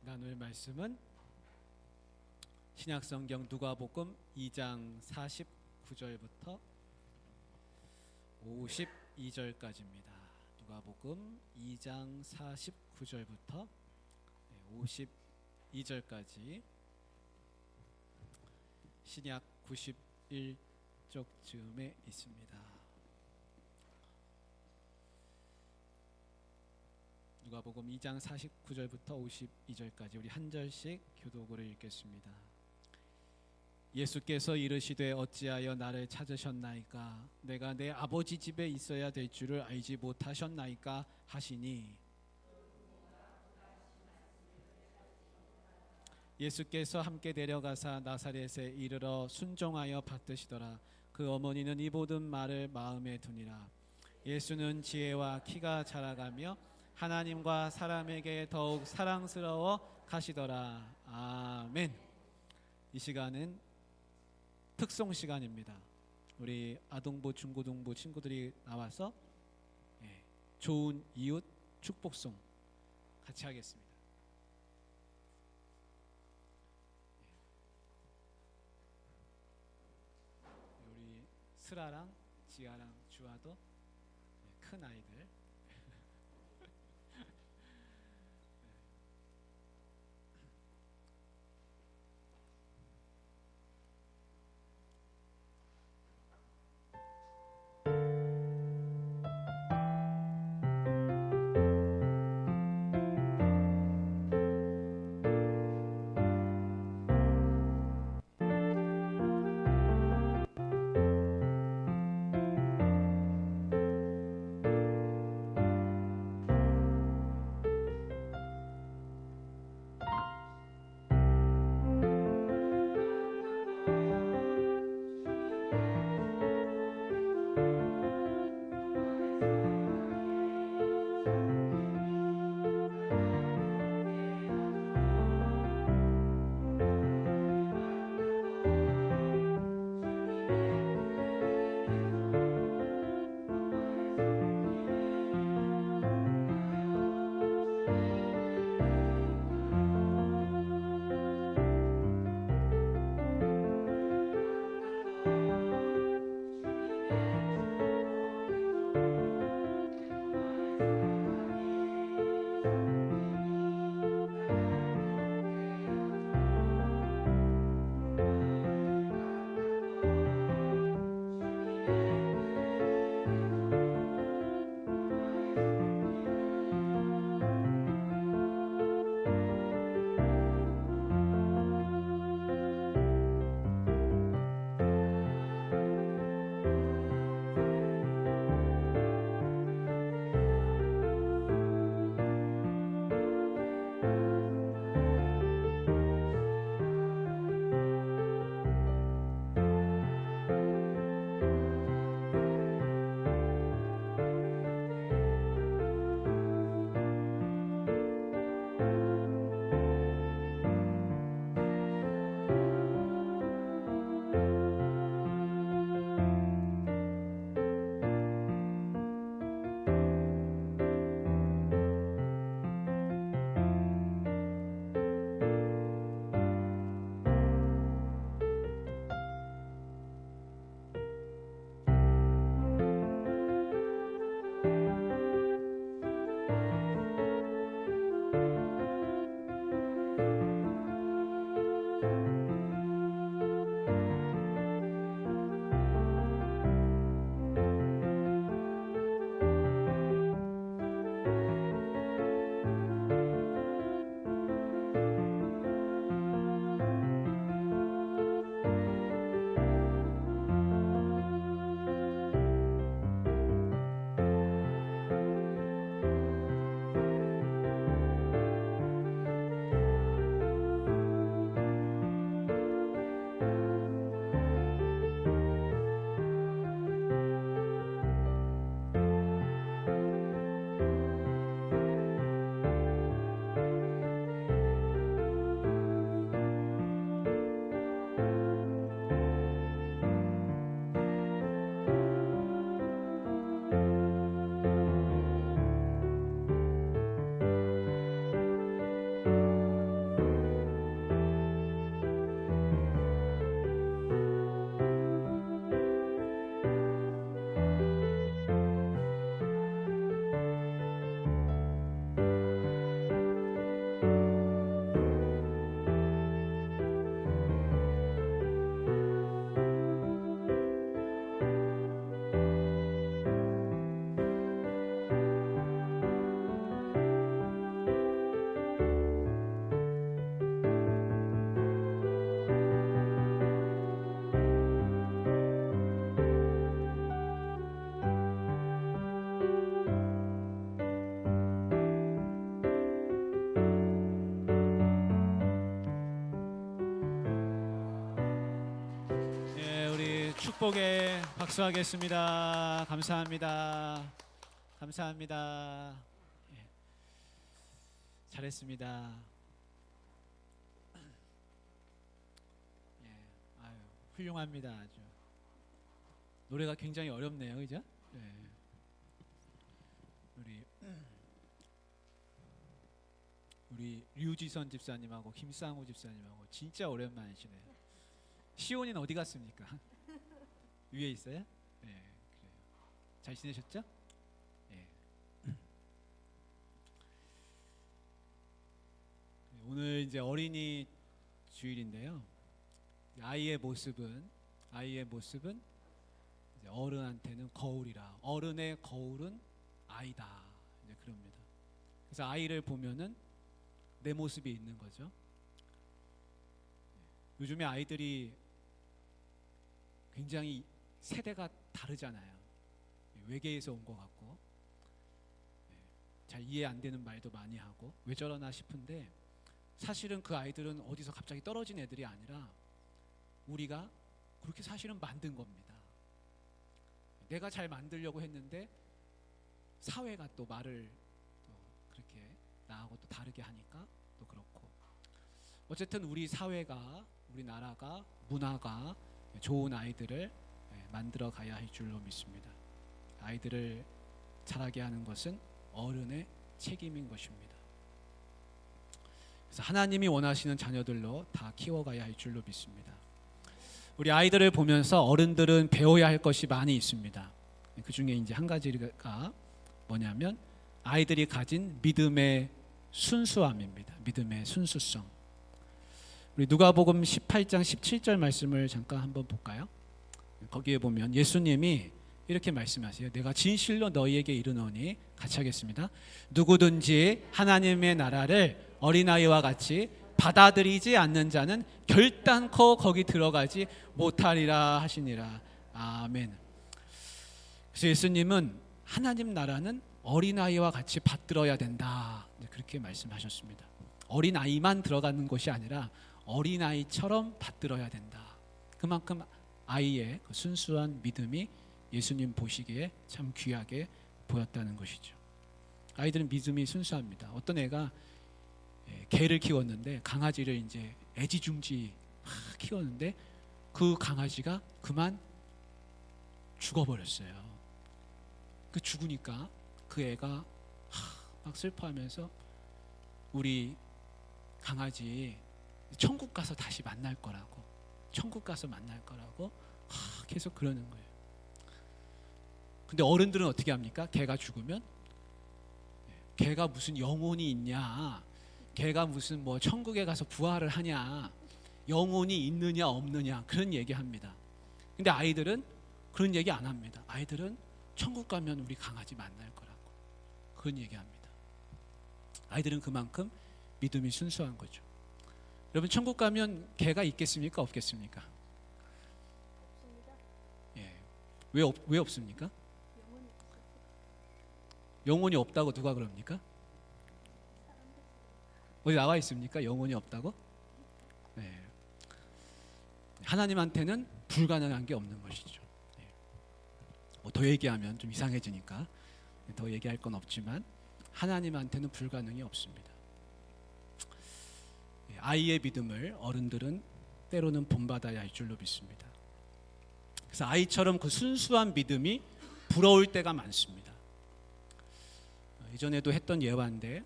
나눌 말씀은 신약성경 누가복음 2장 49절부터 52절까지입니다. 누가복음 2장 49절부터 52절까지 신약 91쪽쯤에 있습니다. 누가복음 2장 49절부터 52절까지 우리 한 절씩 교독으로 읽겠습니다. 예수께서 이르시되 어찌하여 나를 찾으셨나이까? 내가 내 아버지 집에 있어야 될 줄을 알지 못하셨나이까? 하시니 예수께서 함께 데려가사 나사렛에 이르러 순종하여 받드시더라. 그 어머니는 이 모든 말을 마음에 두니라. 예수는 지혜와 키가 자라가며 하나님과 사람에게 더욱 사랑스러워 가시더라. 아멘. 이 시간은 특송 시간입니다. 우리 아동부 중고등부 친구들이 나와서 좋은 이웃 축복송 같이 하겠습니다. 우리 슬아랑 지아랑 주아도 큰 아이들 축복에 박수하겠습니다. 감사합니다. 감사합니다. 예, 잘했습니다. 예, 아유, 훌륭합니다. 아주 노래가 굉장히 어렵네요, 그죠? 예. 우리 류지선 집사님하고 김상우 집사님하고 진짜 오랜만이시네요. 시온이는 어디 갔습니까? 위에 있어요? 네, 그래요. 잘 지내셨죠? 네. 오늘 이제 어린이 주일인데요. 아이의 모습은 이제 어른한테는 거울이라. 어른의 거울은 아이다. 이제 그럽니다. 그래서 아이를 보면은 내 모습이 있는 거죠. 요즘에 아이들이 굉장히 세대가 다르잖아요. 외계에서 온 것 같고 잘 이해 안 되는 말도 많이 하고 왜 저러나 싶은데 사실은 그 아이들은 어디서 갑자기 떨어진 애들이 아니라 우리가 그렇게 사실은 만든 겁니다. 내가 잘 만들려고 했는데 사회가 또 말을 또 그렇게 나하고 또 다르게 하니까 또 그렇고 어쨌든 우리 사회가 우리나라가 문화가 좋은 아이들을 만들어 가야 할 줄로 믿습니다. 아이들을 자라게 하는 것은 어른의 책임인 것입니다. 그래서 하나님이 원하시는 자녀들로 다 키워가야 할 줄로 믿습니다. 우리 아이들을 보면서 어른들은 배워야 할 것이 많이 있습니다. 그 중에 이제 한 가지가 뭐냐면 아이들이 가진 믿음의 순수함입니다. 믿음의 순수성. 우리 누가복음 18장 17절 말씀을 잠깐 한번 볼까요? 거기에 보면 예수님이 이렇게 말씀하세요. 내가 진실로 너희에게 이르노니 같이 하겠습니다. 누구든지 하나님의 나라를 어린아이와 같이 받아들이지 않는 자는 결단코 거기 들어가지 못하리라 하시니라. 아멘. 그래서 예수님은 하나님 나라는 어린아이와 같이 받들어야 된다. 그렇게 말씀하셨습니다. 어린아이만 들어가는 것이 아니라 어린아이처럼 받들어야 된다. 그만큼 아이의 그 순수한 믿음이 예수님 보시기에 참 귀하게 보였다는 것이죠. 아이들은 믿음이 순수합니다. 어떤 애가 개를 키웠는데 강아지를 이제 애지중지 키웠는데 그 강아지가 그만 죽어버렸어요. 그 죽으니까 그 애가 막 슬퍼하면서 우리 강아지 천국 가서 다시 만날 거라고, 천국 가서 만날 거라고 계속 그러는 거예요. 근데 어른들은 어떻게 합니까? 개가 죽으면 개가 무슨 영혼이 있냐, 개가 무슨 뭐 천국에 가서 부활을 하냐, 영혼이 있느냐 없느냐 그런 얘기합니다. 근데 아이들은 그런 얘기 안 합니다. 아이들은 천국 가면 우리 강아지 만날 거라고 그런 얘기합니다. 아이들은 그만큼 믿음이 순수한 거죠. 여러분 천국 가면 개가 있겠습니까? 없겠습니까? 예. 왜 없습니까? 영혼이 없다고 누가 그럽니까? 어디 나와 있습니까? 영혼이 없다고? 네. 하나님한테는 불가능한 게 없는 것이죠. 네. 더 얘기하면 좀 이상해지니까 더 얘기할 건 없지만 하나님한테는 불가능이 없습니다. 아이의 믿음을 어른들은 때로는 본받아야 할 줄로 믿습니다. 그래서 아이처럼 그 순수한 믿음이 부러울 때가 많습니다. 이전에도 했던 예화인데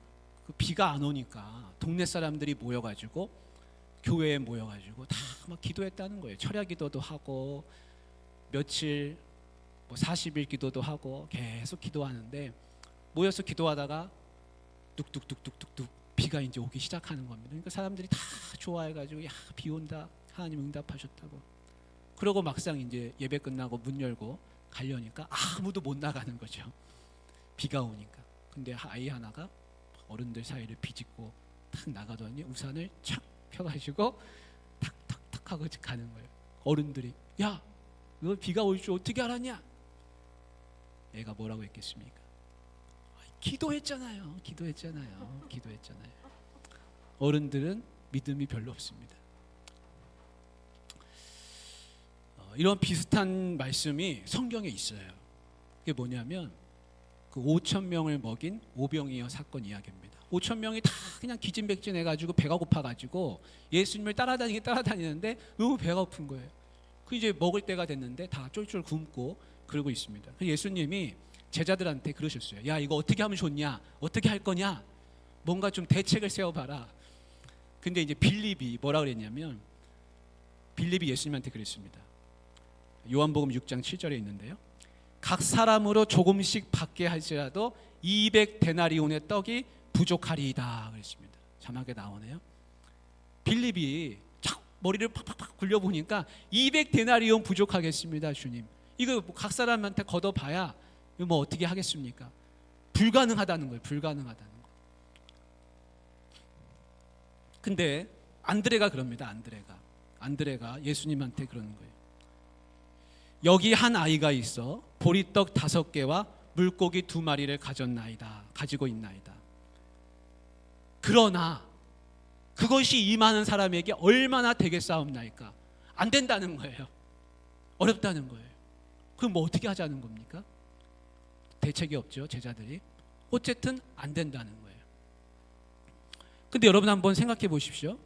그 비가 안 오니까 동네 사람들이 모여가지고 교회에 모여가지고 다 막 기도했다는 거예요. 철야 기도도 하고 며칠 40일 기도도 하고 계속 기도하는데 모여서 기도하다가 뚝뚝뚝뚝뚝뚝 비가 이제 오기 시작하는 겁니다. 그러니까 사람들이 다 좋아해가지고 야, 비 온다, 하나님 응답하셨다고. 그러고 막상 이제 예배 끝나고 문 열고 가려니까 아무도 못 나가는 거죠. 비가 오니까. 근데 아이 하나가 어른들 사이를 비집고 탁 나가더니 우산을 착 펴가지고 탁탁탁 하고 가는 거예요. 어른들이 야, 너 비가 올 줄 어떻게 알았냐? 애가 뭐라고 했겠습니까? 기도했잖아요. 어른들은 믿음이 별로 없습니다. 이런 비슷한 말씀이 성경에 있어요. 그게 뭐냐면 그 5천 명을 먹인 오병이어 사건 이야기입니다. 5천 명이 다 그냥 기진백진해가지고 배가 고파가지고 예수님을 따라다니는데 너무 배가 고픈 거예요. 그 이제 먹을 때가 됐는데 다 쫄쫄 굶고 그러고 있습니다. 예수님이 제자들한테 그러셨어요. 야, 이거 어떻게 하면 좋냐? 어떻게 할 거냐? 뭔가 좀 대책을 세워봐라. 근데 이제 빌립이 뭐라 그랬냐면, 빌립이 예수님한테 그랬습니다. 요한복음 6장 7절에 있는데요. 각 사람으로 조금씩 받게 할지라도 200데나리온의 떡이 부족하리이다 그랬습니다. 자막에 나오네요. 빌립이 착 머리를 팍팍팍 굴려보니까 200데나리온 부족하겠습니다, 주님. 이거 각 사람한테 걷어봐야 이거 뭐 어떻게 하겠습니까? 불가능하다는 거예요. 불가능하다는 거. 근데 안드레가 그럽니다. 안드레가 예수님한테 그러는 거예요. 여기 한 아이가 있어 보리떡 5개와 물고기 2마리를 가지고 있나이다. 그러나 그것이 임하는 사람에게 얼마나 되겠사옵나이까? 안 된다는 거예요. 어렵다는 거예요. 그럼 뭐 어떻게 하자는 겁니까? 대책이 없죠, 제자들이. 어쨌든 안 된다는 거예요. 근데 여러분 한번 생각해 보십시오.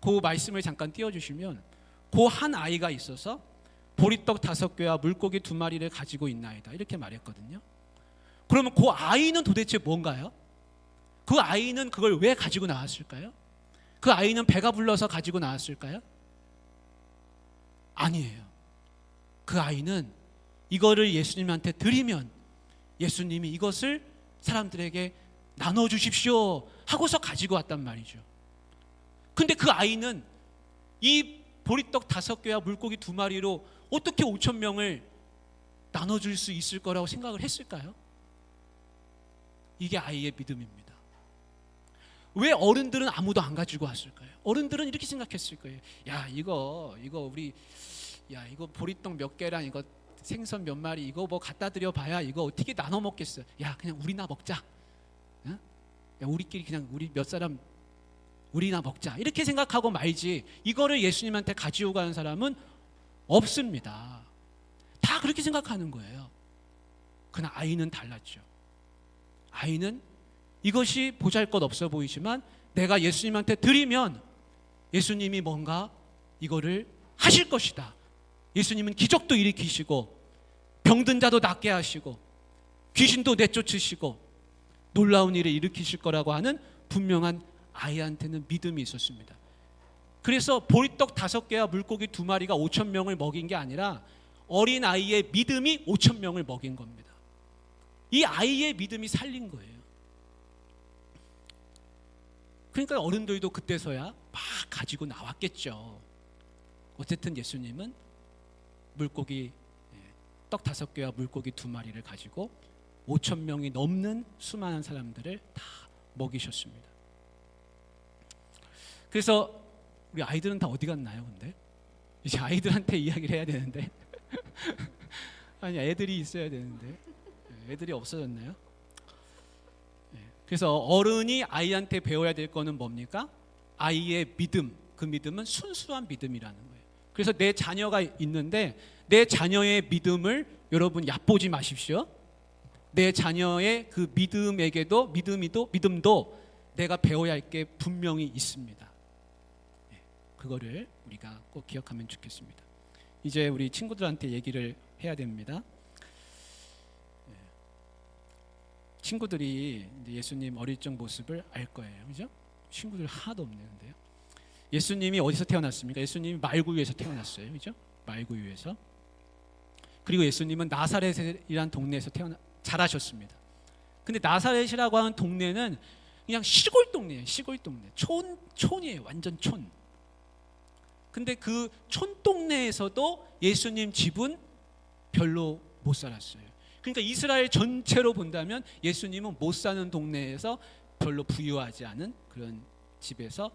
그 말씀을 잠깐 띄워주시면, 그 한 아이가 있어서 보리떡 5개와 물고기 2마리를 가지고 있나이다 이렇게 말했거든요. 그러면 그 아이는 도대체 뭔가요? 그 아이는 그걸 왜 가지고 나왔을까요? 그 아이는 배가 불러서 가지고 나왔을까요? 아니에요. 그 아이는 이거를 예수님한테 드리면 예수님이 이것을 사람들에게 나눠주십시오 하고서 가지고 왔단 말이죠. 근데 그 아이는 이 보리떡 5개와 물고기 2마리로 어떻게 5천 명을 나눠줄 수 있을 거라고 생각을 했을까요? 이게 아이의 믿음입니다. 왜 어른들은 아무도 안 가지고 왔을까요? 어른들은 이렇게 생각했을 거예요. 야, 이거 보리떡 몇 개랑 이거 생선 몇 마리 이거 뭐 갖다 드려 봐야 이거 어떻게 나눠 먹겠어? 야, 그냥 우리나 먹자. 응? 야, 우리끼리 그냥 우리 몇 사람 우리나 먹자. 이렇게 생각하고 말지. 이거를 예수님한테 가지고 가는 사람은 없습니다. 다 그렇게 생각하는 거예요. 그러나 아이는 달랐죠. 아이는 이것이 보잘것없어 보이지만 내가 예수님한테 드리면 예수님이 뭔가 이거를 하실 것이다. 예수님은 기적도 일으키시고 병든 자도 낫게 하시고 귀신도 내쫓으시고 놀라운 일을 일으키실 거라고 하는 분명한 아이한테는 믿음이 있었습니다. 그래서 보리떡 5개와 물고기 2마리가 5천 명을 먹인 게 아니라 어린 아이의 믿음이 5천 명을 먹인 겁니다. 이 아이의 믿음이 살린 거예요. 그러니까 어른들도 그때서야 막 가지고 나왔겠죠. 어쨌든 예수님은 떡 5개와 물고기 2마리를 가지고 5천 명이 넘는 수많은 사람들을 다 먹이셨습니다. 그래서 우리 아이들은 다 어디 갔나요? 근데 이제 아이들한테 이야기를 해야 되는데 아니, 애들이 있어야 되는데 애들이 없어졌나요? 그래서 어른이 아이한테 배워야 될 거는 뭡니까? 아이의 믿음. 그 믿음은 순수한 믿음이라는 거예요. 그래서 내 자녀가 있는데 내 자녀의 믿음을 여러분 얕보지 마십시오. 내 자녀의 그 믿음도 내가 배워야 할 게 분명히 있습니다. 그거를 우리가 꼭 기억하면 좋겠습니다. 이제 우리 친구들한테 얘기를 해야 됩니다. 친구들이 예수님 어릴 적 모습을 알 거예요. 그죠? 친구들 하나도 없는데요. 예수님이 어디서 태어났습니까? 예수님이 말구유에서 태어났어요. 그죠? 말구유에서. 그리고 예수님은 나사렛이라는 동네에서 자라셨습니다. 근데 나사렛이라고 하는 동네는 그냥 시골 동네예요. 시골 동네. 촌이에요. 완전 촌. 근데 그 촌동네에서도 예수님 집은 별로 못 살았어요. 그러니까 이스라엘 전체로 본다면 예수님은 못 사는 동네에서 별로 부유하지 않은 그런 집에서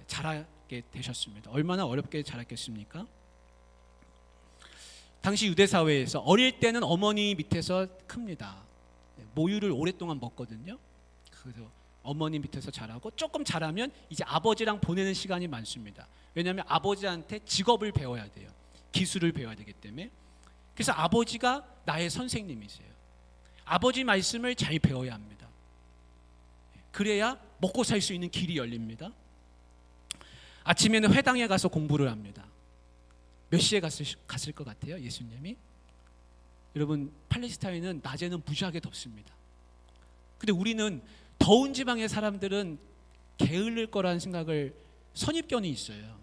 자라게 되셨습니다. 얼마나 어렵게 자랐겠습니까? 당시 유대 사회에서 어릴 때는 어머니 밑에서 큽니다. 모유를 오랫동안 먹거든요. 그래서 어머니 밑에서 자라고 조금 자라면 이제 아버지랑 보내는 시간이 많습니다. 왜냐하면 아버지한테 직업을 배워야 돼요. 기술을 배워야 되기 때문에. 그래서 아버지가 나의 선생님이세요. 아버지 말씀을 잘 배워야 합니다. 그래야 먹고 살 수 있는 길이 열립니다. 아침에는 회당에 가서 공부를 합니다. 몇 시에 갔을 것 같아요? 예수님이? 여러분, 팔레스타인은 낮에는 무지하게 덥습니다. 근데 우리는 더운 지방의 사람들은 게을릴 거라는 생각을 선입견이 있어요.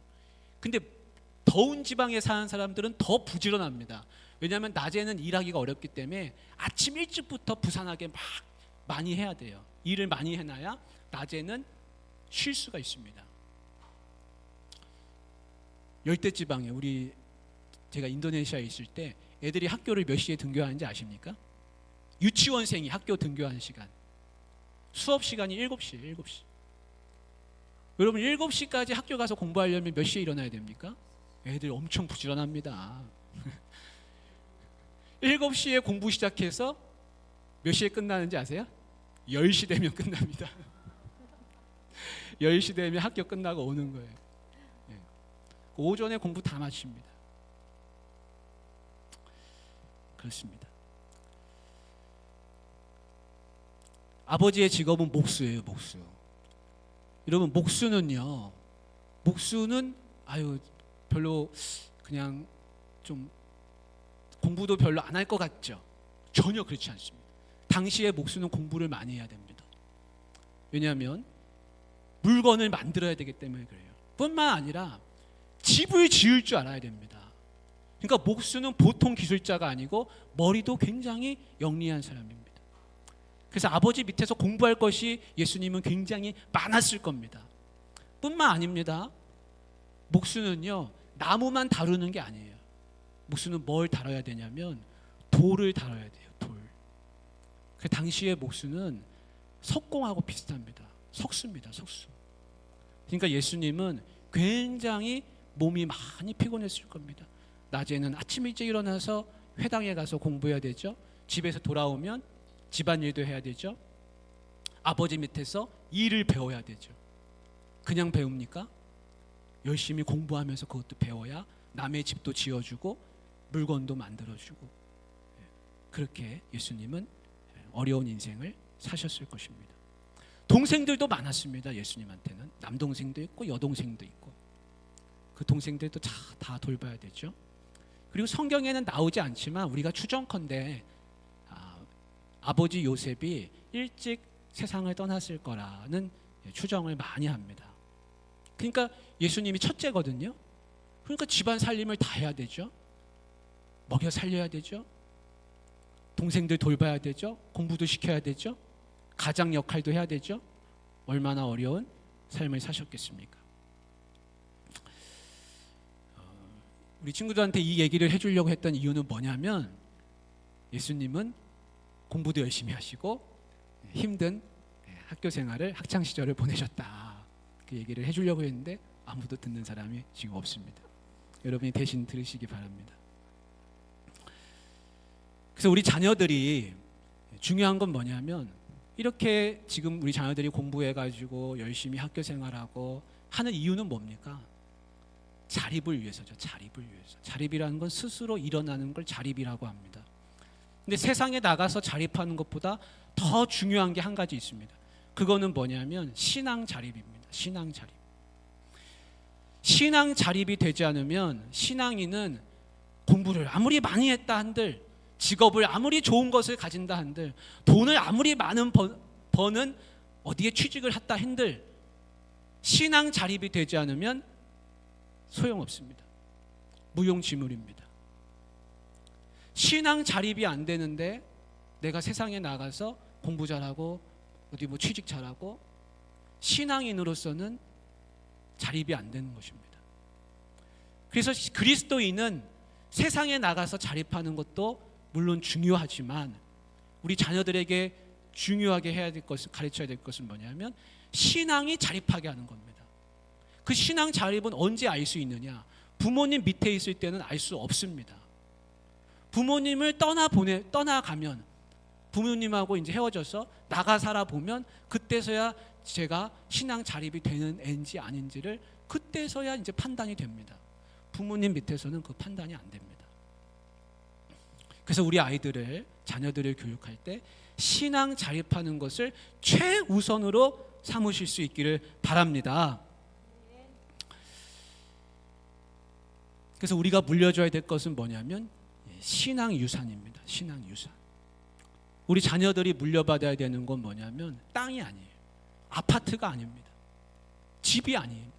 근데 더운 지방에 사는 사람들은 더 부지런합니다. 왜냐하면 낮에는 일하기가 어렵기 때문에 아침 일찍부터 부산하게 막 많이 해야 돼요. 일을 많이 해놔야 낮에는 쉴 수가 있습니다. 열대지방에 제가 인도네시아에 있을 때 애들이 학교를 몇 시에 등교하는지 아십니까? 유치원생이 학교 등교하는 시간, 수업 시간이 7시. 여러분, 7시까지 학교 가서 공부하려면 몇 시에 일어나야 됩니까? 애들 엄청 부지런합니다. 7시에 공부 시작해서 몇 시에 끝나는지 아세요? 10시 되면 끝납니다. 10시 되면 학교 끝나고 오는 거예요. 오전에 공부 다 마칩니다. 그렇습니다. 아버지의 직업은 목수예요, 목수. 여러분, 목수는 별로 그냥 좀 공부도 별로 안 할 것 같죠? 전혀 그렇지 않습니다. 당시에 목수는 공부를 많이 해야 됩니다. 왜냐하면 물건을 만들어야 되기 때문에 그래요. 뿐만 아니라 집을 지을 줄 알아야 됩니다. 그러니까 목수는 보통 기술자가 아니고 머리도 굉장히 영리한 사람입니다. 그래서 아버지 밑에서 공부할 것이 예수님은 굉장히 많았을 겁니다. 뿐만 아닙니다. 목수는요, 나무만 다루는 게 아니에요. 목수는 뭘 다뤄야 되냐면 돌을 다뤄야 돼요. 돌. 그 당시의 목수는 석공하고 비슷합니다. 석수입니다. 석수. 그러니까 예수님은 굉장히 몸이 많이 피곤했을 겁니다. 낮에는 아침 일찍 일어나서 회당에 가서 공부해야 되죠. 집에서 돌아오면 집안일도 해야 되죠. 아버지 밑에서 일을 배워야 되죠. 그냥 배웁니까? 열심히 공부하면서 그것도 배워야 남의 집도 지어주고 물건도 만들어주고, 그렇게 예수님은 어려운 인생을 사셨을 것입니다. 동생들도 많았습니다. 예수님한테는 남동생도 있고 여동생도 있고, 그 동생들도 다 돌봐야 되죠. 그리고 성경에는 나오지 않지만 우리가 추정컨대 아버지 요셉이 일찍 세상을 떠났을 거라는 추정을 많이 합니다. 그러니까 예수님이 첫째거든요. 그러니까 집안 살림을 다 해야 되죠. 먹여 살려야 되죠. 동생들 돌봐야 되죠. 공부도 시켜야 되죠. 가장 역할도 해야 되죠. 얼마나 어려운 삶을 사셨겠습니까? 우리 친구들한테 이 얘기를 해주려고 했던 이유는 뭐냐면, 예수님은 공부도 열심히 하시고 힘든 학교 생활을, 학창 시절을 보내셨다, 그 얘기를 해주려고 했는데 아무도 듣는 사람이 지금 없습니다. 여러분이 대신 들으시기 바랍니다. 그래서 우리 자녀들이, 중요한 건 뭐냐면, 이렇게 지금 우리 자녀들이 공부해가지고 열심히 학교 생활하고 하는 이유는 뭡니까? 자립을 위해서죠. 자립을 위해서. 자립이라는 건 스스로 일어나는 걸 자립이라고 합니다. 근데 세상에 나가서 자립하는 것보다 더 중요한 게 한 가지 있습니다. 그거는 뭐냐면 신앙 자립입니다. 신앙 자립. 신앙 자립이 되지 않으면 신앙인은 공부를 아무리 많이 했다 한들, 직업을 아무리 좋은 것을 가진다 한들, 돈을 아무리 많은 버는 어디에 취직을 했다 한들, 신앙 자립이 되지 않으면 소용없습니다. 무용지물입니다. 신앙 자립이 안 되는데 내가 세상에 나가서 공부 잘하고 어디 취직 잘하고, 신앙인으로서는 자립이 안 되는 것입니다. 그래서 그리스도인은 세상에 나가서 자립하는 것도 물론 중요하지만, 우리 자녀들에게 중요하게 해야 될 것을, 가르쳐야 될 것은 뭐냐면 신앙이 자립하게 하는 겁니다. 그 신앙 자립은 언제 알 수 있느냐? 부모님 밑에 있을 때는 알 수 없습니다. 부모님을 떠나가면, 부모님하고 이제 헤어져서 나가 살아 보면, 그때서야 제가 신앙 자립이 되는 애인지 아닌지를 그때서야 이제 판단이 됩니다. 부모님 밑에서는 그 판단이 안 됩니다. 그래서 우리 아이들을, 자녀들을 교육할 때 신앙 자립하는 것을 최우선으로 삼으실 수 있기를 바랍니다. 그래서 우리가 물려줘야 될 것은 뭐냐면 신앙 유산입니다. 신앙 유산. 우리 자녀들이 물려받아야 되는 건 뭐냐면 땅이 아니에요. 아파트가 아닙니다. 집이 아닙니다.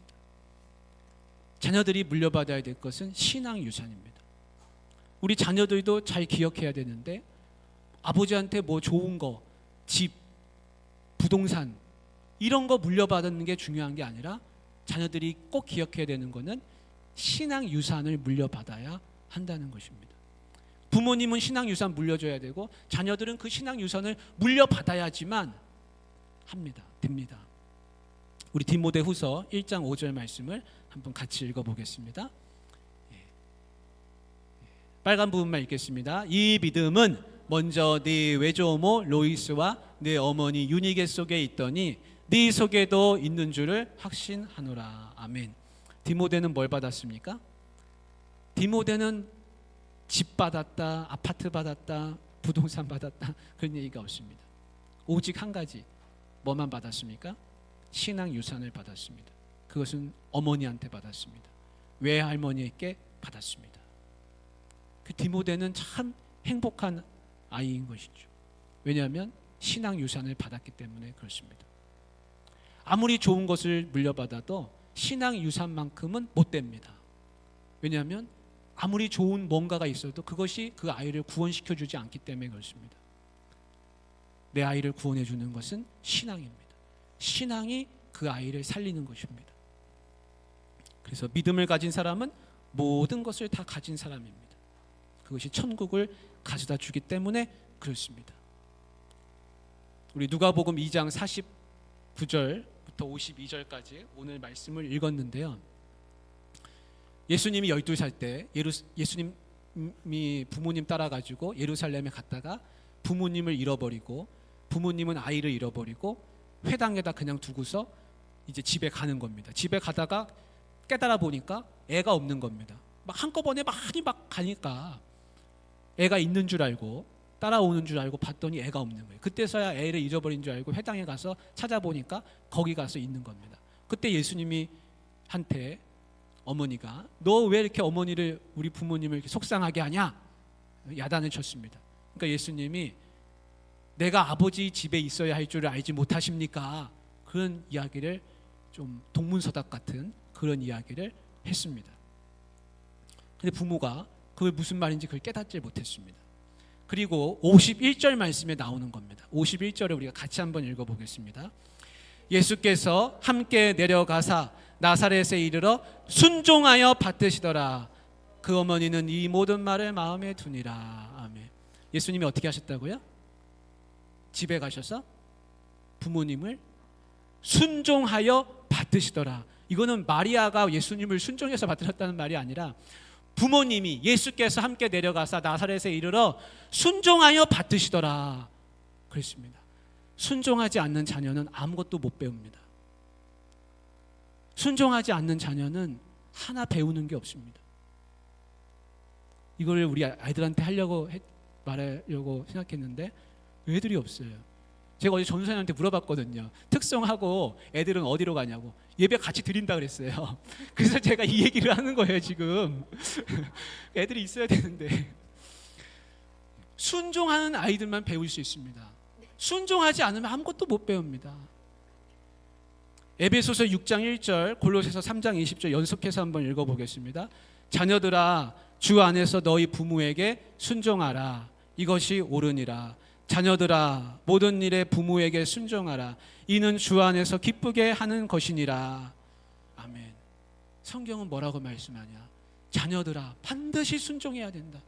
자녀들이 물려받아야 될 것은 신앙 유산입니다. 우리 자녀들도 잘 기억해야 되는데 아버지한테 뭐 좋은 거, 집, 부동산 이런 거 물려받는 게 중요한 게 아니라 자녀들이 꼭 기억해야 되는 거는 신앙 유산을 물려받아야 한다는 것입니다. 부모님은 신앙 유산 물려줘야 되고 자녀들은 그 신앙 유산을 물려받아야지만 됩니다. 우리 디모데후서 1장 5절 말씀을 한번 같이 읽어보겠습니다. 빨간 부분만 읽겠습니다. 이 믿음은 먼저 네 외조모 로이스와 네 어머니 유니게 속에 있더니 네 속에도 있는 줄을 확신하노라. 아멘. 디모데는 뭘 받았습니까? 디모데는 집 받았다, 아파트 받았다, 부동산 받았다 그런 얘기가 없습니다. 오직 한 가지 뭐만 받았습니까? 신앙 유산을 받았습니다. 그것은 어머니한테 받았습니다. 외할머니에게 받았습니다. 그 디모데는 참 행복한 아이인 것이죠. 왜냐하면 신앙 유산을 받았기 때문에 그렇습니다. 아무리 좋은 것을 물려받아도 신앙 유산만큼은 못 됩니다. 왜냐하면 아무리 좋은 뭔가가 있어도 그것이 그 아이를 구원시켜 주지 않기 때문에 그렇습니다. 내 아이를 구원해 주는 것은 신앙입니다. 신앙이 그 아이를 살리는 것입니다. 그래서 믿음을 가진 사람은 모든 것을 다 가진 사람입니다. 그것이 천국을 가져다 주기 때문에 그렇습니다. 우리 누가복음 2장 49절부터 52절까지 오늘 말씀을 읽었는데요. 예수님이 12살 때 예수님이 부모님 따라가지고 예루살렘에 갔다가 부모님을 잃어버리고 부모님은 아이를 잃어버리고 회당에다 그냥 두고서 이제 집에 가는 겁니다. 집에 가다가 깨달아 보니까 애가 없는 겁니다. 막 한꺼번에 많이 막 가니까 애가 있는 줄 알고 따라오는 줄 알고 봤더니 애가 없는 거예요. 그때서야 애를 잊어버린 줄 알고 회당에 가서 찾아보니까 거기 가서 있는 겁니다. 그때 예수님이 한테 어머니가 너 왜 이렇게 어머니를 우리 부모님을 이렇게 속상하게 하냐? 야단을 쳤습니다. 그러니까 예수님이 내가 아버지 집에 있어야 할 줄을 알지 못하십니까? 그런 이야기를 좀 동문서답 같은 그런 이야기를 했습니다. 근데 부모가 그걸 무슨 말인지 그걸 깨닫지 못했습니다. 그리고 51절 말씀에 나오는 겁니다. 51절을 우리가 같이 한번 읽어보겠습니다. 예수께서 함께 내려가사 나사렛에 이르러 순종하여 받드시더라. 그 어머니는 이 모든 말을 마음에 두니라. 아멘. 예수님이 어떻게 하셨다고요? 집에 가셔서 부모님을 순종하여 받드시더라. 이거는 마리아가 예수님을 순종해서 받으셨다는 말이 아니라 부모님이 예수께서 함께 내려가사 나사렛에 이르러 순종하여 받드시더라 그랬습니다. 순종하지 않는 자녀는 아무것도 못 배웁니다. 순종하지 않는 자녀는 하나 배우는 게 없습니다. 이거를 우리 아이들한테 말하려고 생각했는데 애들이 없어요. 제가 어제 전도사님한테 물어봤거든요. 특성하고 애들은 어디로 가냐고. 예배 같이 드린다 그랬어요. 그래서 제가 이 얘기를 하는 거예요 지금. 애들이 있어야 되는데. 순종하는 아이들만 배울 수 있습니다. 순종하지 않으면 아무것도 못 배웁니다. 에베소서 6장 1절, 골로새서 3장 20절 연속해서 한번 읽어보겠습니다. 자녀들아 주 안에서 너희 부모에게 순종하라. 이것이 옳으니라. 자녀들아 모든 일에 부모에게 순종하라. 이는 주 안에서 기쁘게 하는 것이니라. 아멘. 성경은 뭐라고 말씀하냐? 자녀들아 반드시 순종해야 된다.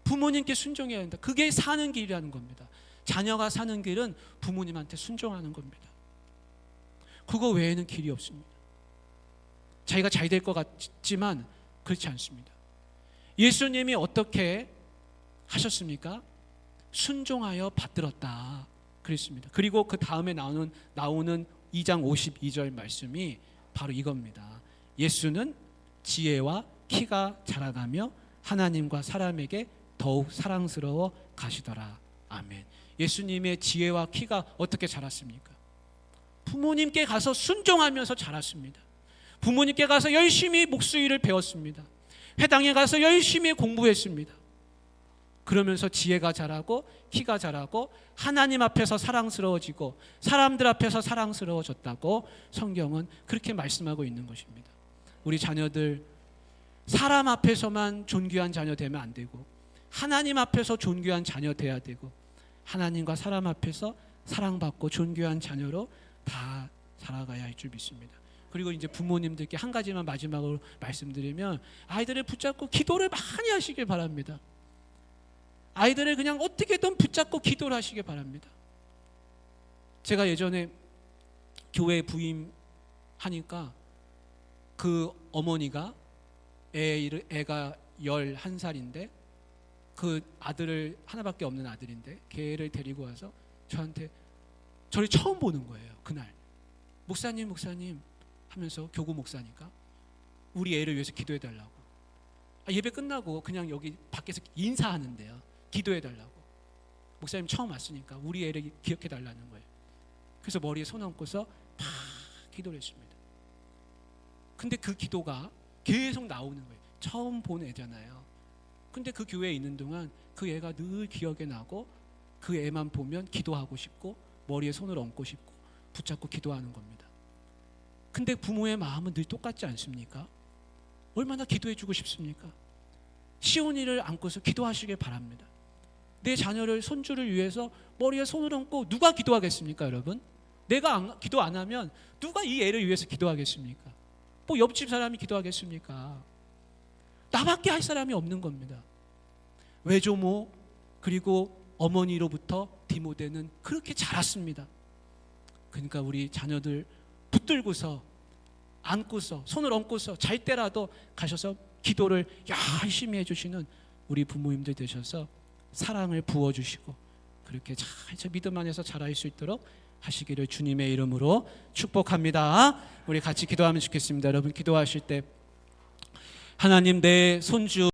부모님께 순종해야 된다. 그게 사는 길이라는 겁니다. 자녀가 사는 길은 부모님한테 순종하는 겁니다. 그거 외에는 길이 없습니다. 자기가 잘 될 것 같지만 그렇지 않습니다. 예수님이 어떻게 하셨습니까? 순종하여 받들었다 그랬습니다. 그리고 그 다음에 나오는 2장 52절 말씀이 바로 이겁니다. 예수는 지혜와 키가 자라가며 하나님과 사람에게 더욱 사랑스러워 가시더라. 아멘. 예수님의 지혜와 키가 어떻게 자랐습니까? 부모님께 가서 순종하면서 자랐습니다. 부모님께 가서 열심히 목수일을 배웠습니다. 회당에 가서 열심히 공부했습니다. 그러면서 지혜가 자라고 키가 자라고 하나님 앞에서 사랑스러워지고 사람들 앞에서 사랑스러워졌다고 성경은 그렇게 말씀하고 있는 것입니다. 우리 자녀들 사람 앞에서만 존귀한 자녀 되면 안 되고 하나님 앞에서 존귀한 자녀 돼야 되고 하나님과 사람 앞에서 사랑받고 존귀한 자녀로 다 살아가야 할 줄 믿습니다. 그리고 이제 부모님들께 한 가지만 마지막으로 말씀드리면 아이들을 붙잡고 기도를 많이 하시길 바랍니다. 아이들을 그냥 어떻게든 붙잡고 기도를 하시길 바랍니다. 제가 예전에 교회 부임하니까 그 어머니가 애가 11살인데 그 아들을 하나밖에 없는 아들인데 걔를 데리고 와서 저를 처음 보는 거예요. 그날 목사님 하면서 교구 목사니까 우리 애를 위해서 기도해 달라고. 예배 끝나고 그냥 여기 밖에서 인사하는데요. 기도해 달라고. 목사님 처음 왔으니까 우리 애를 기억해 달라는 거예요. 그래서 머리에 손 얹고서 막 기도를 했습니다. 근데 그 기도가 계속 나오는 거예요. 처음 본 애잖아요. 근데 그 교회에 있는 동안 그 애가 늘 기억에 나고 그 애만 보면 기도하고 싶고 머리에 손을 얹고 싶고 붙잡고 기도하는 겁니다. 근데 부모의 마음은 늘 똑같지 않습니까? 얼마나 기도해주고 싶습니까? 시온이를 안고서 기도하시길 바랍니다. 내 자녀를 손주를 위해서 머리에 손을 얹고 누가 기도하겠습니까, 여러분? 내가 기도 안 하면 누가 이 애를 위해서 기도하겠습니까? 뭐 옆집 사람이 기도하겠습니까? 나밖에 할 사람이 없는 겁니다. 외조모 그리고 어머니로부터 디모데는 그렇게 자랐습니다. 그러니까 우리 자녀들 붙들고서 안고서 손을 얹고서 잘 때라도 가셔서 기도를 열심히 해주시는 우리 부모님들 되셔서 사랑을 부어주시고 그렇게 잘 저 믿음 안에서 자랄 수 있도록 하시기를 주님의 이름으로 축복합니다. 우리 같이 기도하면 좋겠습니다. 여러분 기도하실 때 하나님 내 손주